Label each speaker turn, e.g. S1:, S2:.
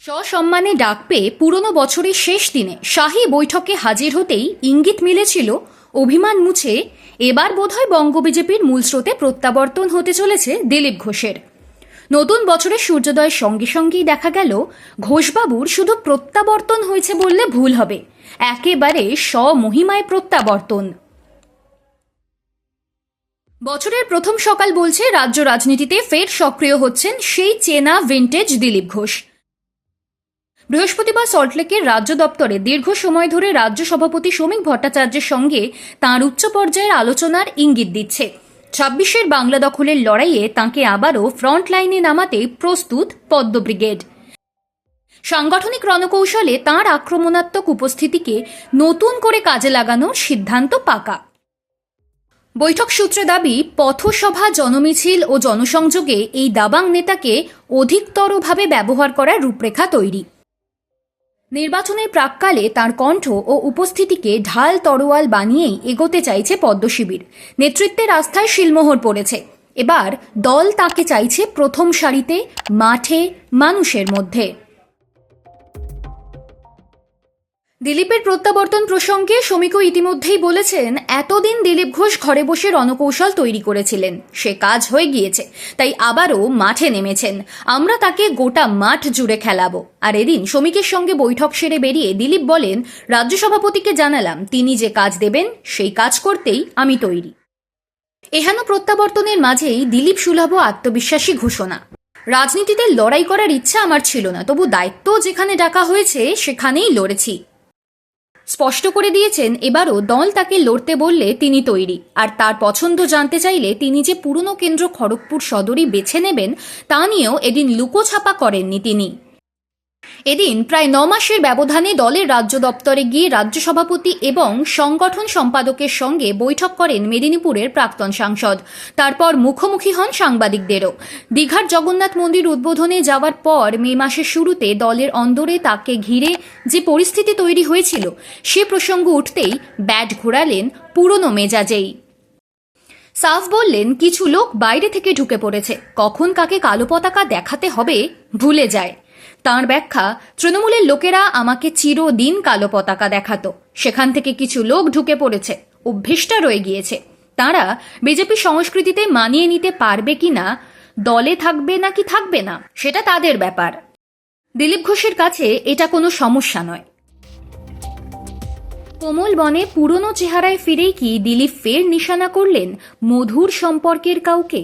S1: সসম্মানে ডাক পেয়ে পুরনো বছরের শেষ দিনে শাহী বৈঠকে হাজির হতেই ইঙ্গিত মিলেছিল অভিমান মুছে এবার বোধহয় বঙ্গ বিজেপির মূল স্রোতে প্রত্যাবর্তন হতে চলেছে দিলীপ ঘোষের। নতুন বছরের সূর্যোদয়ের সঙ্গে সঙ্গেই দেখা গেল ঘোষবাবুর শুধু প্রত্যাবর্তন হয়েছে বললে ভুল হবে, একেবারে স্বমহিমায় প্রত্যাবর্তন। বছরের প্রথম সকাল বলছে রাজ্য রাজনীতিতে ফের সক্রিয় হচ্ছেন সেই চেনা ভিন্টেজ দিলীপ ঘোষ। বৃহস্পতিবার সল্টলেকের রাজ্য দপ্তরে দীর্ঘ সময় ধরে রাজ্য সভাপতি শ্রমিক ভট্টাচার্যের সঙ্গে তাঁর উচ্চ পর্যায়ের আলোচনার ইঙ্গিত দিচ্ছে। ২৬-এর বাংলা দখলের লড়াইয়ে তাঁকে আবারও ফ্রন্ট লাইনে নামাতে প্রস্তুত পদ্ম ব্রিগেড। সাংগঠনিক রণকৌশলে তাঁর আক্রমণাত্মক উপস্থিতিকে নতুন করে কাজে লাগানোর সিদ্ধান্ত পাকা। বৈঠক সূত্রে দাবি, পথসভা, জনমিছিল ও জনসংযোগে এই দাবাং নেতাকে অধিকতরভাবে ব্যবহার করার রূপরেখা তৈরি। নির্বাচনের প্রাক্কালে তাঁর কণ্ঠ ও উপস্থিতিকে ঢাল তরোয়াল বানিয়েই এগোতে চাইছে পদ্ম শিবির। নেতৃত্বের আস্থায় শিলমোহর পড়েছে। এবার দল তাঁকে চাইছে প্রথম সারিতে, মাঠে, মানুষের মধ্যে। দিলীপের প্রত্যাবর্তন প্রসঙ্গে শ্রমিকও ইতিমধ্যেই বলেছেন, এতদিন দিলীপ ঘোষ ঘরে বসে রণকৌশল তৈরি করেছিলেন, সে কাজ হয়ে গিয়েছে, তাই আবারও মাঠে নেমেছেন। আমরা তাকে গোটা মাঠ জুড়ে খেলাবো। আর এদিন শ্রমিকের সঙ্গে বৈঠক সেরে বেরিয়ে দিলীপ বলেন, রাজ্য সভাপতিকে জানালাম তিনি যে কাজ দেবেন সেই কাজ করতেই আমি তৈরি। এহেন প্রত্যাবর্তনের মাঝেই দিলীপ সুলভ আত্মবিশ্বাসী ঘোষণা, রাজনীতিতে লড়াই করার ইচ্ছা আমার ছিল না, তবু দায়িত্ব যেখানে ডাকা হয়েছে সেখানেই লড়েছি। স্পষ্ট করে দিয়েছেন এবারও দল তাকে লড়তে বললে তিনি তৈরি। আর তার পছন্দ জানতে চাইলে তিনি যে পুরনো কেন্দ্র খড়গপুর সদরই বেছে নেবেন তা নিয়েও এদিন লুকোছাপা করেননি তিনি। এদিন প্রায় ৯ মাসের ব্যবধানে দলের রাজ্য দপ্তরে গিয়ে রাজ্য সভাপতি এবং সংগঠন সম্পাদকের সঙ্গে বৈঠক করেন মেদিনীপুরের প্রাক্তন সাংসদ। তারপর মুখোমুখি হন সাংবাদিকদেরও। দীঘার জগন্নাথ মন্দির উদ্বোধনে যাওয়ার পর মে মাসের শুরুতে দলের অন্দরে তাকে ঘিরে যে পরিস্থিতি তৈরি হয়েছিল সে প্রসঙ্গ উঠতেই ব্যাট ঘোরালেন পুরনো মেজাজেই। সাফ বললেন, কিছু লোক বাইরে থেকে ঢুকে পড়েছে, কখন কাকে কালো পতাকা দেখাতে হবে ভুলে যায়। তাঁর ব্যাখ্যা, তৃণমূলের লোকেরা আমাকে চিরদিন কালো পতাকা দেখাতো, সেখান থেকে কিছু লোক ঢুকে পড়েছে, অভ্যেসটা রয়ে গিয়েছে। তাঁরা বিজেপি সংস্কৃতিতে মানিয়ে নিতে পারবে কিনা, দলে থাকবে নাকি থাকবে না, সেটা তাদের ব্যাপার। দিলীপ ঘোষের কাছে এটা কোনো সমস্যা নয়। কোমল বনে পুরনো চেহারায় ফিরেই কি দিলীপ ফের নিশানা করলেন মধুর সম্পর্কের কাউকে?